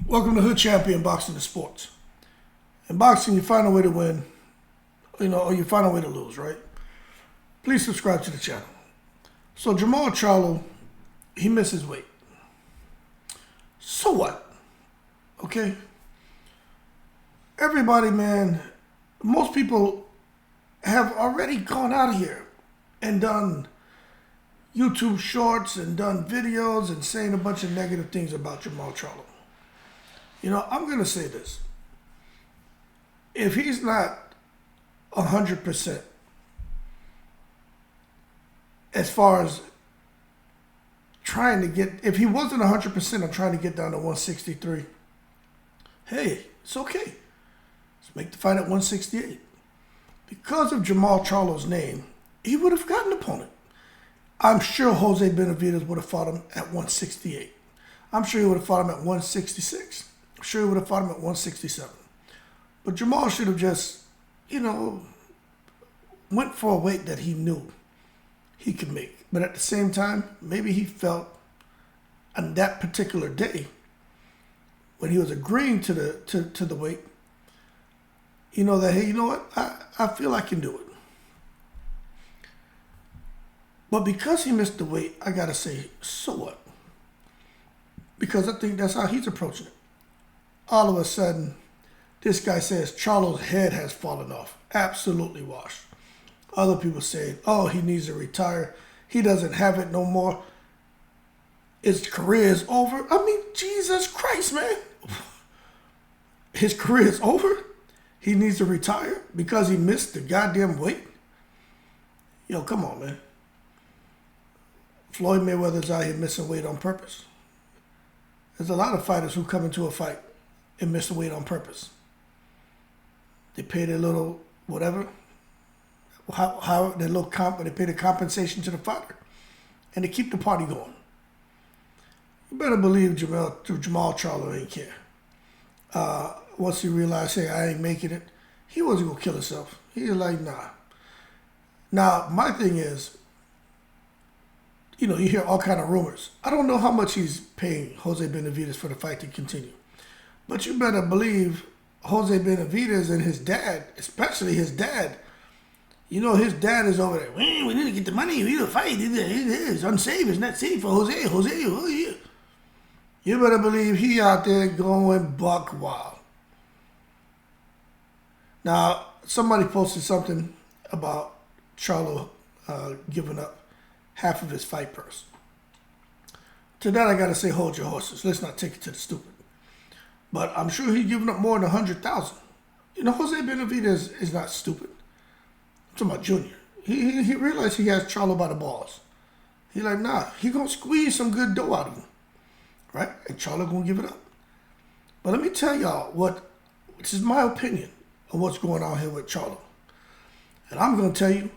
Welcome to HoodChampionBoxing the sports. In boxing, you find a way to win, or you find a way to lose, right? Please subscribe to the channel. So Jermall Charlo, he misses weight. So what? Okay? Everybody, man, most people have already gone out of here and done YouTube shorts and done videos and saying a bunch of negative things about Jermall Charlo. I'm going to say this. If he's not 100% as far as trying to get, if he wasn't 100% on trying to get down to 163, hey, it's okay. Let's make the fight at 168. Because of Jermall Charlo's name, he would have gotten an opponent. I'm sure Jose Benavidez would have fought him at 168. I'm sure he would have fought him at 166. I'm sure he would have fought him at 167. But Jermall should have just, went for a weight that he knew he could make. But at the same time, maybe he felt on that particular day, when he was agreeing to the weight, that, hey, you know what? I feel I can do it. But because he missed the weight, I got to say, so what? Because I think that's how he's approaching it. All of a sudden, this guy says Charlo's head has fallen off. Absolutely washed. Other people say, oh, he needs to retire. He doesn't have it no more. His career is over. I mean, Jesus Christ, man. His career is over? He needs to retire because he missed the goddamn weight? Yo, come on, man. Floyd Mayweather's out here missing weight on purpose. There's a lot of fighters who come into a fight and miss the weight on purpose. They pay their little whatever, how their little they pay the compensation to the fighter, and they keep the party going. You better believe Jermall Charlo ain't care. Once he realized, hey, I ain't making it, he wasn't gonna kill himself. He was like, nah. Now my thing is, you hear all kind of rumors. I don't know how much he's paying Jose Benavidez for the fight to continue. But you better believe Jose Benavidez and his dad, especially his dad, his dad is over there. We need to get the money. We need to fight. It's unsafe. It's not safe for Jose. Oh, yeah. You better believe he out there going buck wild. Now, somebody posted something about Charlo giving up half of his fight purse. To that, I got to say, hold your horses. Let's not take it to the stupid. But I'm sure he's giving up more than 100,000. Jose Benavidez is not stupid. I'm talking about Junior. He realized he has Charlo by the balls. He's like, nah, he gonna squeeze some good dough out of him, right? And Charlo gonna give it up. But let me tell y'all this is my opinion of what's going on here with Charlo. And I'm gonna tell you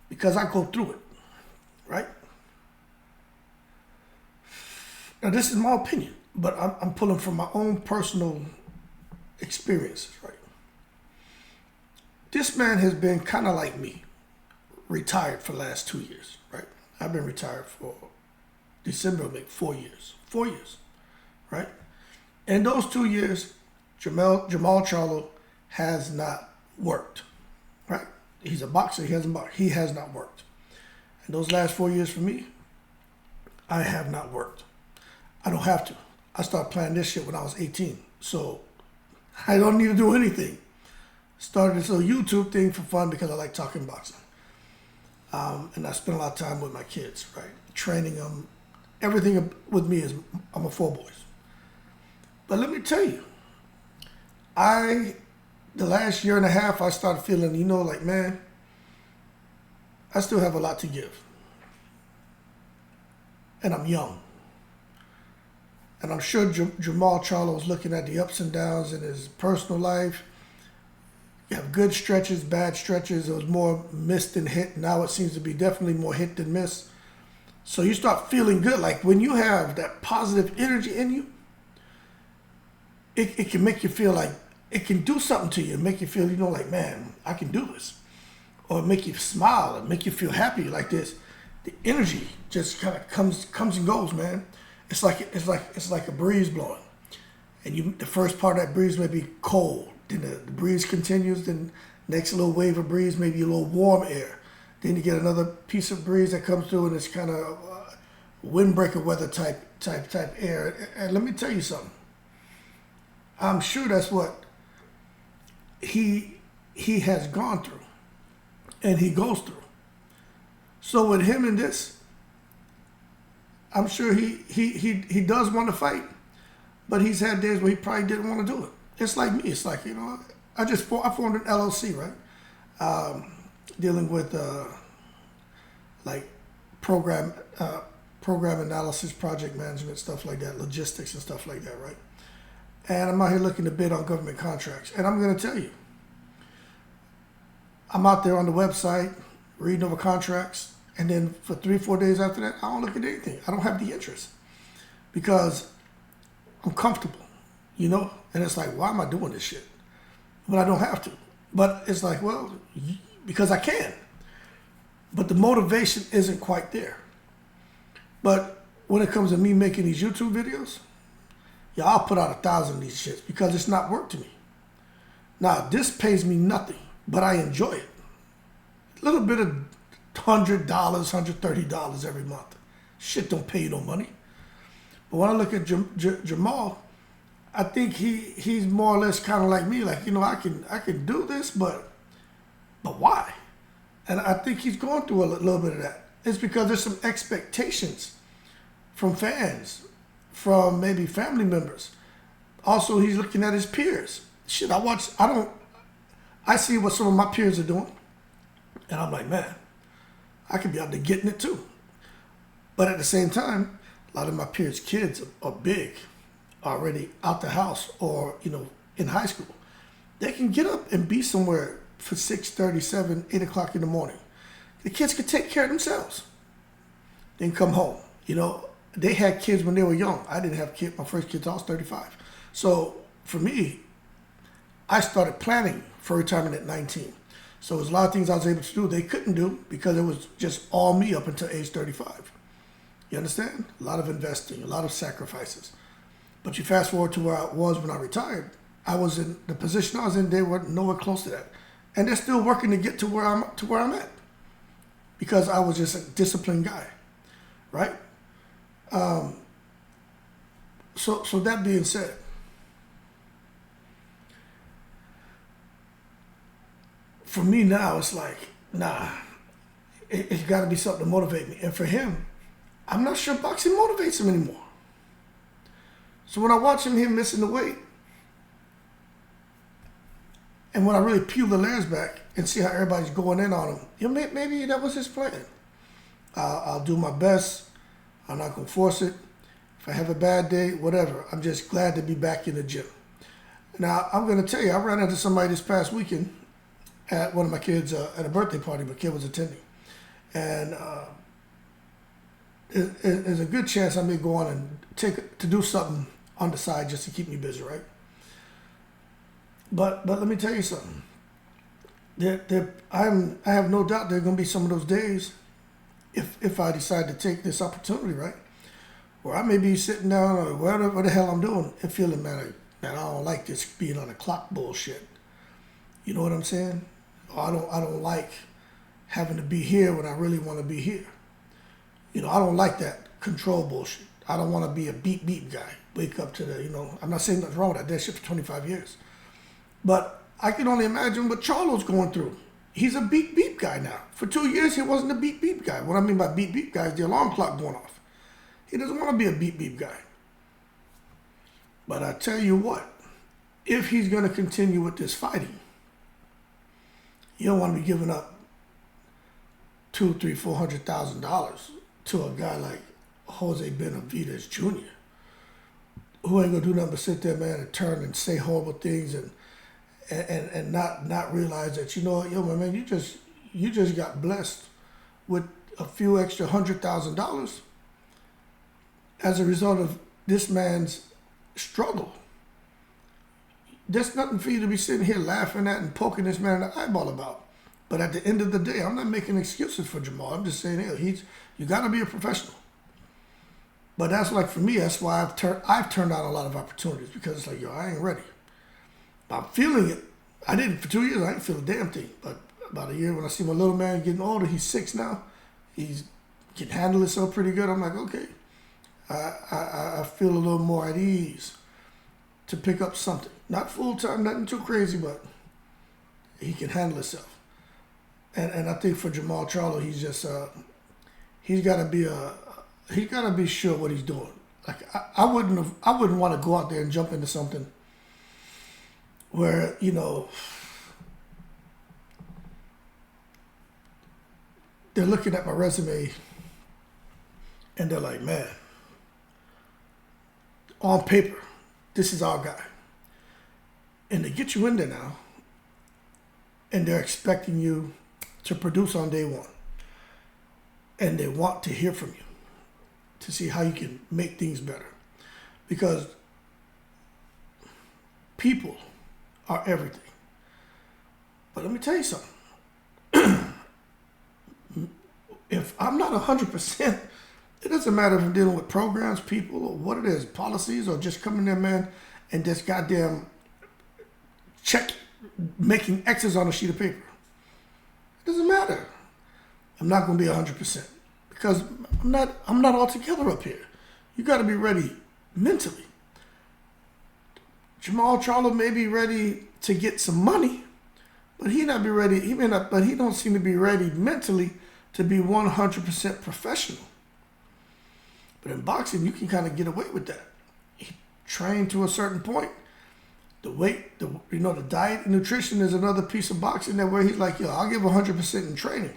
because I go through it, right? Now this is my opinion. But I'm pulling from my own personal experiences, right? This man has been kind of like me, retired for the last 2 years, right? I've been retired for December will make 4 years. 4 years, right? In those 2 years, Jermall Charlo has not worked, right? He's a boxer. He has not worked. And those last 4 years for me, I have not worked. I don't have to. I started playing this shit when I was 18. So I don't need to do anything. Started this little YouTube thing for fun because I like talking boxing. And I spend a lot of time with my kids, right? Training them. Everything with me is, I'm a four boys. But let me tell you, the last year and a half, I started feeling, man, I still have a lot to give. And I'm young. And I'm sure Jermall Charlo is looking at the ups and downs in his personal life. You have good stretches, bad stretches. It was more miss than hit. Now it seems to be definitely more hit than miss. So you start feeling good. Like when you have that positive energy in you, it can make you feel like, it can do something to you and make you feel, like, man, I can do this. Or make you smile and make you feel happy like this. The energy just kind of comes and goes, man. It's like a breeze blowing. and the first part of that breeze may be cold, then the breeze continues, then next little wave of breeze may be a little warm air, then you get another piece of breeze that comes through and it's kind of windbreaker weather type air. And let me tell you something, I'm sure that's what he has gone through and he goes through. So with him in this, I'm sure he does want to fight, but he's had days where he probably didn't want to do it. It's like me. It's like, you know, I formed an LLC, right? Dealing with like program analysis, project management, stuff like that, logistics and stuff like that, right? And I'm out here looking to bid on government contracts. And I'm going to tell you, I'm out there on the website reading over contracts, and then for 3-4 days after that, I don't look at anything. I don't have the interest because I'm comfortable, you know? And it's like, why am I doing this shit when I don't have to? But it's like, well, because I can. But the motivation isn't quite there. But when it comes to me making these YouTube videos, yeah, I'll put out 1,000 of these shits because it's not work to me. Now, this pays me nothing, but I enjoy it. A little bit of $100, $130 every month. Shit don't pay you no money. But when I look at Jermall, I think he's more or less kind of like me. Like, you know, I can do this, but why? And I think he's going through a little bit of that. It's because there's some expectations from fans, from maybe family members. Also, he's looking at his peers. Shit, I see what some of my peers are doing, and I'm like, man, I could be out there getting it too. But at the same time, a lot of my peers' kids are big, already out the house or, you know, in high school. They can get up and be somewhere for 6:30, 7, 8 o'clock in the morning. The kids could take care of themselves. Then come home. You know, they had kids when they were young. I didn't have kids. My first kids, I was 35. So for me, I started planning for retirement at 19. So there's a lot of things I was able to do they couldn't do because it was just all me up until age 35. You understand? A lot of investing, a lot of sacrifices. But you fast forward to where I was when I retired. I was in the position I was in, they were nowhere close to that. And they're still working to get to where I'm at. Because I was just a disciplined guy. Right? So that being said, for me now, it's like, nah, it's got to be something to motivate me. And for him, I'm not sure boxing motivates him anymore. So when I watch him missing the weight, and when I really peel the layers back and see how everybody's going in on him, you know, maybe that was his plan. I'll do my best. I'm not going to force it. If I have a bad day, whatever. I'm just glad to be back in the gym. Now, I'm going to tell you, I ran into somebody this past weekend at one of my kids' at a birthday party my kid was attending. And there's a good chance I may go on and do something on the side just to keep me busy, right? But let me tell you something. I have no doubt there are going to be some of those days, if I decide to take this opportunity, right, where I may be sitting down or whatever the hell I'm doing and feeling, man, I don't like this being on the clock bullshit. You know what I'm saying? Or I don't like having to be here when I really want to be here. You know, I don't like that control bullshit. I don't want to be a beep guy. Wake up to the, you know, I'm not saying nothing wrong with that. That shit for 25 years. But I can only imagine what Charlo's going through. He's a beep guy now. For 2 years, he wasn't a beep guy. What I mean by beep guy is the alarm clock going off. He doesn't want to be a beep guy. But I tell you what, if he's going to continue with this fighting, you don't want to be giving up $200,000, $300,000, $400,000 to a guy like Jose Benavidez Jr., who ain't gonna do nothing but sit there, man, and turn and say horrible things and not realize that, you know what, yo, my man, you just got blessed with a few extra $100,000 as a result of this man's struggle. There's nothing for you to be sitting here laughing at and poking this man in the eyeball about. But at the end of the day, I'm not making excuses for Jermall. I'm just saying, hey, you got to be a professional. But that's like for me, that's why I've turned down a lot of opportunities because it's like, yo, I ain't ready. I'm feeling it. I didn't for 2 years. I didn't feel a damn thing. But about a year, when I see my little man getting older, he's 6 now. He can handle himself pretty good. I'm like, okay, I feel a little more at ease to pick up something. Not full time, nothing too crazy, but he can handle himself. And I think for Jermall Charlo, he's just he's got to be sure what he's doing. Like I wouldn't want to go out there and jump into something where, you know, they're looking at my resume and they're like, man, on paper, this is our guy. And they get you in there now and they're expecting you to produce on day one. And they want to hear from you to see how you can make things better. Because people are everything. But let me tell you something. If I'm not 100%, it doesn't matter if I'm dealing with programs, people, or what it is, policies, or just coming there, man, and just goddamn making X's on a sheet of paper. It doesn't matter. I'm not going to be 100% because I'm not all together up here. You got to be ready mentally. Jermall Charlo may be ready to get some money, but he not be ready. He may not, but he don't seem to be ready mentally to be 100% professional. But in boxing, you can kind of get away with that. He trained to a certain point. The weight, the diet and nutrition is another piece of boxing that where he's like, yo, I'll give 100% in training,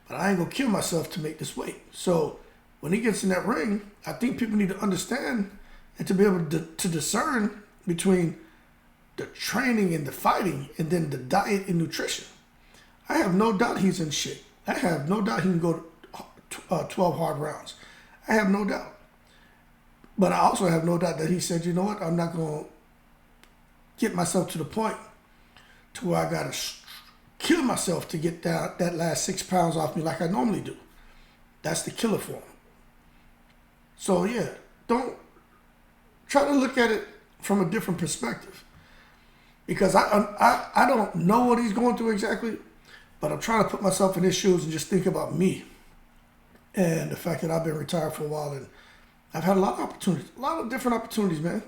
but I ain't gonna kill myself to make this weight. So when he gets in that ring, I think people need to understand and to be able to discern between the training and the fighting and then the diet and nutrition. I have no doubt he's in shape. I have no doubt he can go 12 hard rounds. I have no doubt. But I also have no doubt that he said, you know what, I'm not going to get myself to the point to where I got to kill myself to get that last 6 pounds off me like I normally do. That's the killer for him. So yeah, don't try to look at it from a different perspective. Because I don't know what he's going through exactly, but I'm trying to put myself in his shoes and just think about me. And the fact that I've been retired for a while and I've had a lot of opportunities, a lot of different opportunities, man,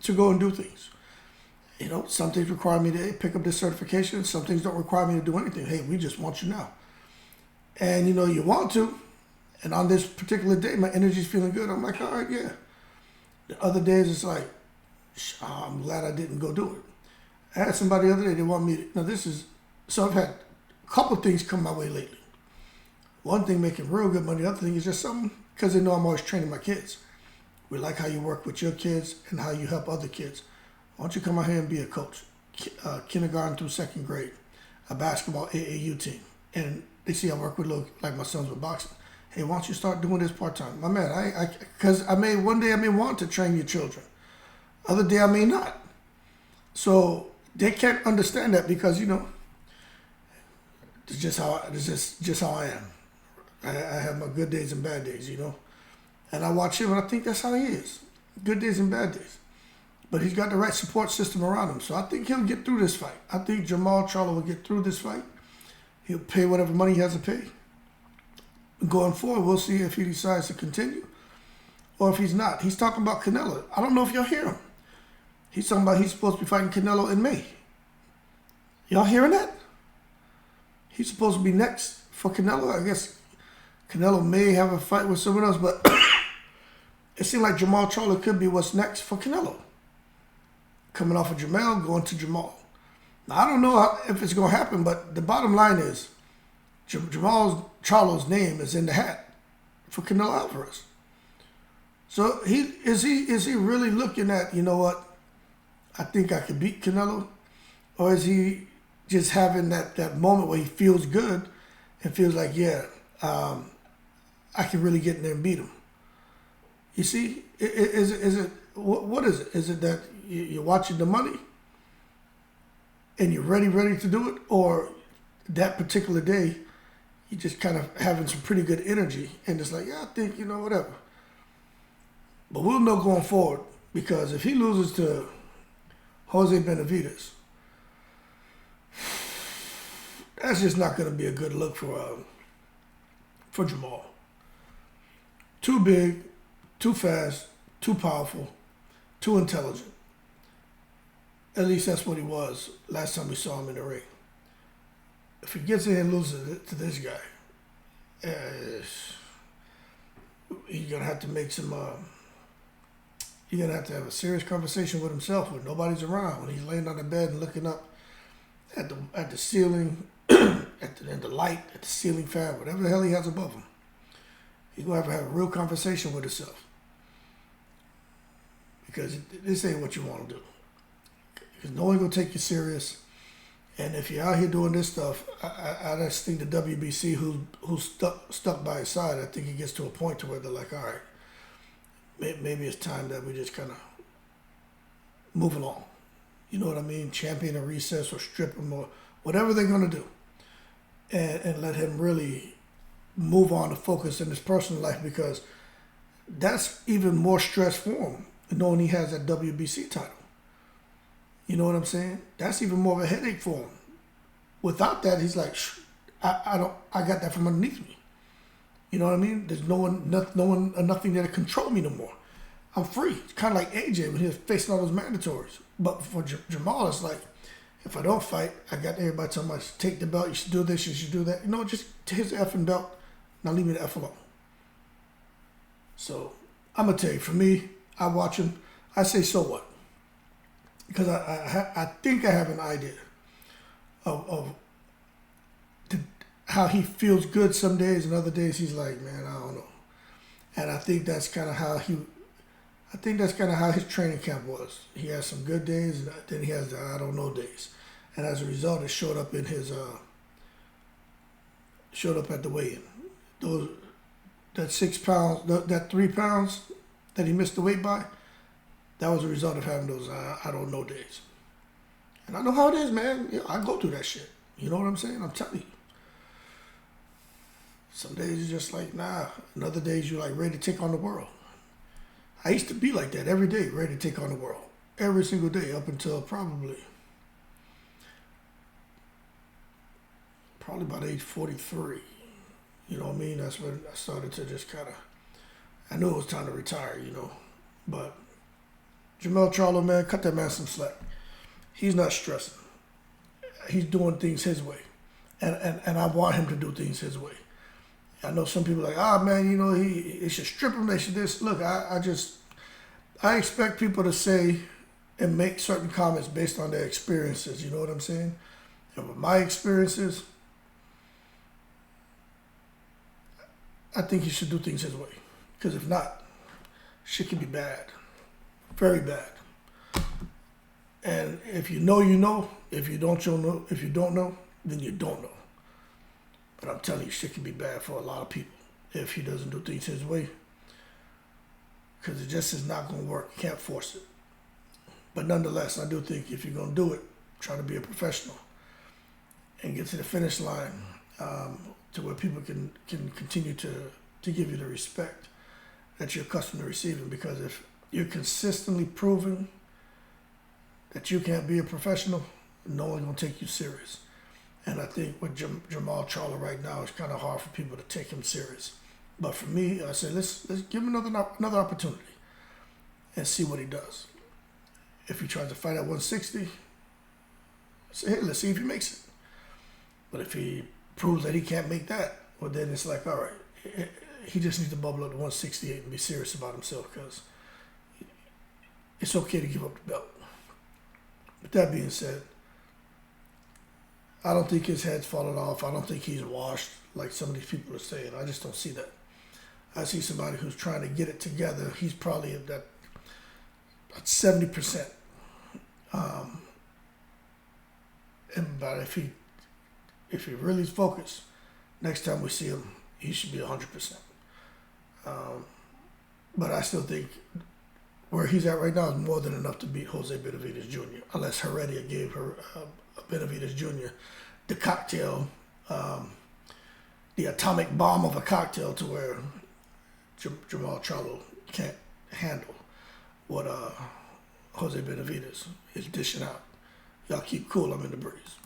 to go and do things. You know, some things require me to pick up this certification. Some things don't require me to do anything. Hey, we just want you now. And, you know, you want to. And on this particular day, my energy's feeling good. I'm like, all right, yeah. The other days, it's like, I'm glad I didn't go do it. I had somebody the other day, they want me to, so I've had a couple of things come my way lately. One thing making real good money. The other thing is just something, because they know I'm always training my kids. We like how you work with your kids and how you help other kids. Why don't you come out here and be a coach? Kindergarten through 2nd grade, a basketball AAU team. And they see I work with like my sons with boxing. Hey, why don't you start doing this part-time? My man, because one day I may want to train your children. Other day I may not. So they can't understand that because, you know, it's just how I am. I have my good days and bad days, you know. And I watch him and I think that's how he is. Good days and bad days. But he's got the right support system around him. So I think he'll get through this fight. I think Jermall Charlo will get through this fight. He'll pay whatever money he has to pay. Going forward, we'll see if he decides to continue or if he's not. He's talking about Canelo. I don't know if y'all hear him. He's talking about he's supposed to be fighting Canelo in May. Y'all hearing that? He's supposed to be next for Canelo. I guess Canelo may have a fight with someone else, but it seems like Jermall Charlo could be what's next for Canelo. Coming off of Jermall, going to Jermall. Now, I don't know if it's going to happen, but the bottom line is Jermall Charlo's name is in the hat for Canelo Alvarez. So is he really looking at, you know what, I think I could beat Canelo? Or is he just having that moment where he feels good and feels like, yeah, I can really get in there and beat him? You see, is it what is it? Is it that you're watching the money and you're ready to do it? Or that particular day, you're just kind of having some pretty good energy and it's like, yeah, I think, you know, whatever. But we'll know going forward, because if he loses to Jose Benavidez, that's just not going to be a good look for Jermall. Too big, too fast, too powerful, too intelligent. At least that's what he was last time we saw him in the ring. If he gets in and loses to this guy, he's going to have to make some... He's going to have to have a serious conversation with himself when nobody's around, when he's laying on the bed and looking up at the ceiling, at the light, at the ceiling fan, whatever the hell he has above him. He's going to have a real conversation with himself. Because this ain't what you want to do. Because no one's going to take you serious. And if you're out here doing this stuff, I just think the WBC, who's stuck by his side, I think it gets to a point to where they're like, all right, maybe it's time that we just kind of move along. You know what I mean? Champion a recess or strip him or whatever they're going to do. And let him really move on to focus in his personal life, because that's even more stress for him, knowing he has that WBC title. You know what I'm saying? That's even more of a headache for him. Without that, he's like, I got that from underneath me. You know what I mean? There's no one, nothing there to control me no more. I'm free. It's kind of like AJ when he was facing all those mandatories. But for Jermall, it's like, if I don't fight, I got everybody telling me, take the belt, you should do this, you should do that. You know, just here's the effing belt. Now leave me the F alone. So I'm going to tell you, for me, I watch him. I say, so what? Because I think I have an idea of how he feels good some days, and other days he's like, man, I don't know. And I think that's kind of how his training camp was. He has some good days, and then he has the I don't know days. And as a result, it showed up in his at the weigh-in. That 6 pounds, that 3 pounds that he missed the weight by, that was a result of having those I don't know days. And I know how it is, man. You know, I go through that shit. You know what I'm saying? I'm telling you. Some days you're just like, nah. And other days you're like ready to take on the world. I used to be like that every day, ready to take on the world. Every single day up until probably about age 43. You know what I mean? That's when I started to just kind of, I knew it was time to retire, you know. But Jermall Charlo, man, cut that man some slack. He's not stressing. He's doing things his way. And I want him to do things his way. I know some people are like, man, you know, he should strip him, they should this. Look, I expect people to say and make certain comments based on their experiences, you know what I'm saying? And with my experiences, I think he should do things his way. Because if not, shit can be bad. Very bad. And if you know, you know. If you don't know, then you don't know. But I'm telling you, shit can be bad for a lot of people if he doesn't do things his way. Because it just is not going to work. You can't force it. But nonetheless, I do think if you're going to do it, try to be a professional and get to the finish line to where people can continue to give you the respect that you're accustomed to receiving. Because if you're consistently proving that you can't be a professional, no one's going to take you serious. And I think with Jermall Charlo right now, it's kind of hard for people to take him serious. But for me, I said, let's give him another opportunity and see what he does. If he tries to fight at 160, I say, hey, let's see if he makes it. But if he proves that he can't make that, well, then it's like, all right, he just needs to bubble up to 168 and be serious about himself, because it's okay to give up the belt. With that being said, I don't think his head's fallen off. I don't think he's washed like some of these people are saying. I just don't see that. I see somebody who's trying to get it together. He's probably at that 70%. But if he really is focused, next time we see him, he should be 100%. But I still think where he's at right now is more than enough to beat Jose Benavidez Jr. Unless Heredia gave her Benavidez Jr. the cocktail, the atomic bomb of a cocktail, to where Jermall Charlo can't handle what Jose Benavidez is dishing out. Y'all keep cool. I'm in the breeze.